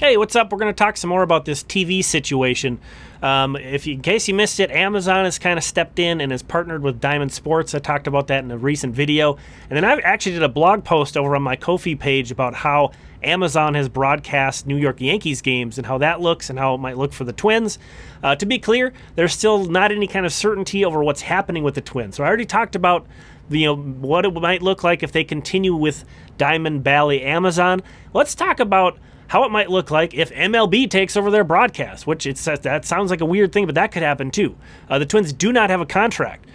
Hey, what's up? We're going to talk some more about this TV situation. In case you missed it, Amazon has kind of stepped in and has partnered with Diamond Sports. I talked about that in a recent video. And then I actually did a blog post over on my Ko-fi page about how Amazon has broadcast New York Yankees games and how that looks and how it might look for the Twins. To be clear, there's still not any kind of certainty over what's happening with the Twins. So I already talked about what it might look like if they continue with Diamond Bally Amazon. Let's talk about how it might look like if MLB takes over their broadcast, which that sounds like a weird thing, but that could happen too. The Twins do not have a contract,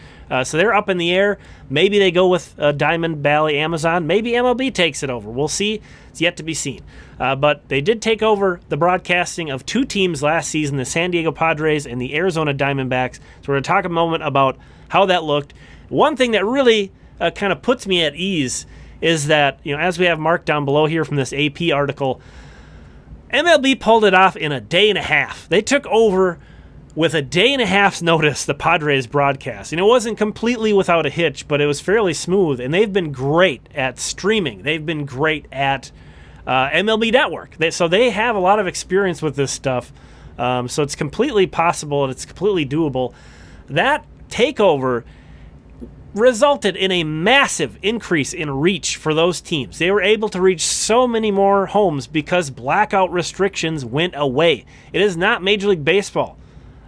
so they're up in the air. Maybe they go with Diamond Bally Amazon. Maybe MLB takes it over. We'll see. It's yet to be seen. But they did take over the broadcasting of two teams last season, the San Diego Padres and the Arizona Diamondbacks. So we're going to talk a moment about how that looked. One thing that really kind of puts me at ease is that, as we have marked down below here from this AP article, MLB pulled it off in a day and a half. They took over with a day and a half's notice the Padres broadcast. It wasn't completely without a hitch, but it was fairly smooth, and they've been great at streaming. They've been great at MLB Network. So they have a lot of experience with this stuff. So it's completely possible and it's completely doable. That takeover resulted in a massive increase in reach for those teams. They were able to reach so many more homes because blackout restrictions went away. It is not Major League Baseball.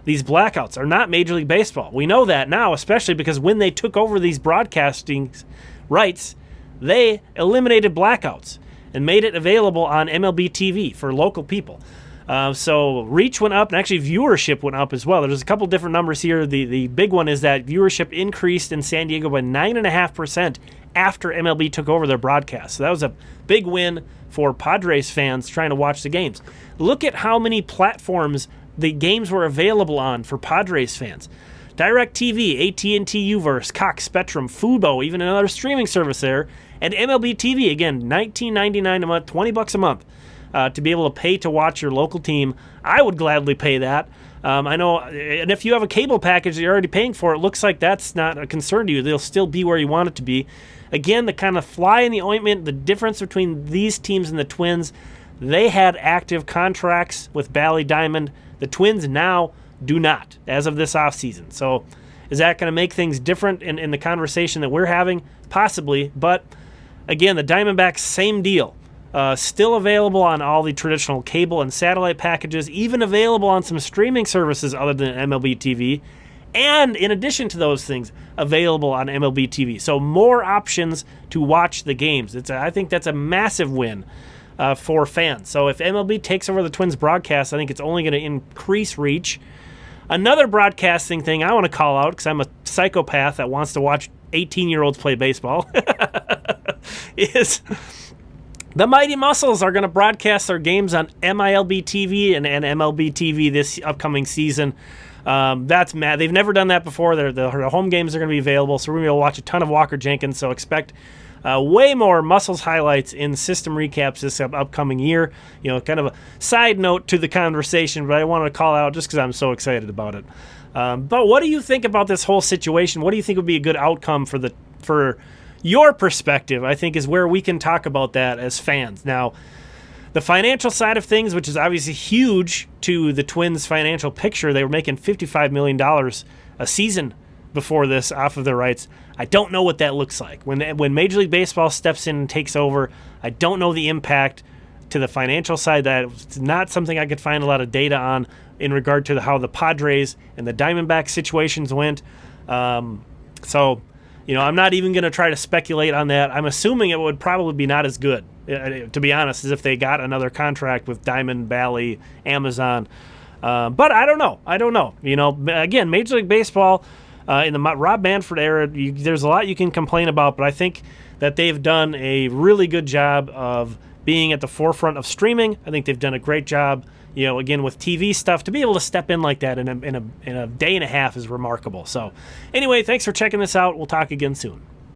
These blackouts are not Major League Baseball. We know that now, especially because when they took over these broadcasting rights, they eliminated blackouts and made it available on MLB TV for local people. So reach went up, and actually viewership went up as well. There's a couple different numbers here. The big one is that viewership increased in San Diego by 9.5% after MLB took over their broadcast. So that was a big win for Padres fans trying to watch the games. Look at how many platforms the games were available on for Padres fans. DirecTV, AT&T Uverse, Cox, Spectrum, Fubo, even another streaming service there, and MLB TV, again, $19.99 a month, $20 a month. To be able to pay to watch your local team. I would gladly pay that. I know, and if you have a cable package that you're already paying for, it looks like that's not a concern to you. They'll still be where you want it to be. Again, the kind of fly in the ointment, the difference between these teams and the Twins, they had active contracts with Bally Diamond. The Twins now do not, as of this offseason. So is that going to make things different in the conversation that we're having? Possibly, but again, the Diamondbacks, same deal. Still available on all the traditional cable and satellite packages, even available on some streaming services other than MLB TV, and in addition to those things, available on MLB TV. So more options to watch the games. I think that's a massive win for fans. So if MLB takes over the Twins broadcast, I think it's only going to increase reach. Another broadcasting thing I want to call out, because I'm a psychopath that wants to watch 18-year-olds play baseball, is the Mighty Muscles are going to broadcast their games on MILB TV and MLB TV this upcoming season. That's mad. They've never done that before. Their home games are going to be available, so we're going to be able to watch a ton of Walker Jenkins, so expect way more Muscles highlights in system recaps this upcoming year. Kind of a side note to the conversation, but I wanted to call out just because I'm so excited about it. But what do you think about this whole situation? What do you think would be a good outcome for your perspective? I think is where we can talk about that as fans. Now, the financial side of things, which is obviously huge to the Twins' financial picture, they were making $55 million a season before this off of their rights. I don't know what that looks like. When Major League Baseball steps in and takes over, I don't know the impact to the financial side. That's not something I could find a lot of data on in regard to how the Padres and the Diamondback situations went. I'm not even going to try to speculate on that. I'm assuming it would probably be not as good, to be honest, as if they got another contract with Diamond, Bally, Amazon. But I don't know. Again, Major League Baseball in the Rob Manfred era, there's a lot you can complain about, but I think that they've done a really good job of being at the forefront of streaming. I think they've done a great job, again, with TV stuff. To be able to step in like that in a day and a half is remarkable. So anyway, thanks for checking this out. We'll talk again soon.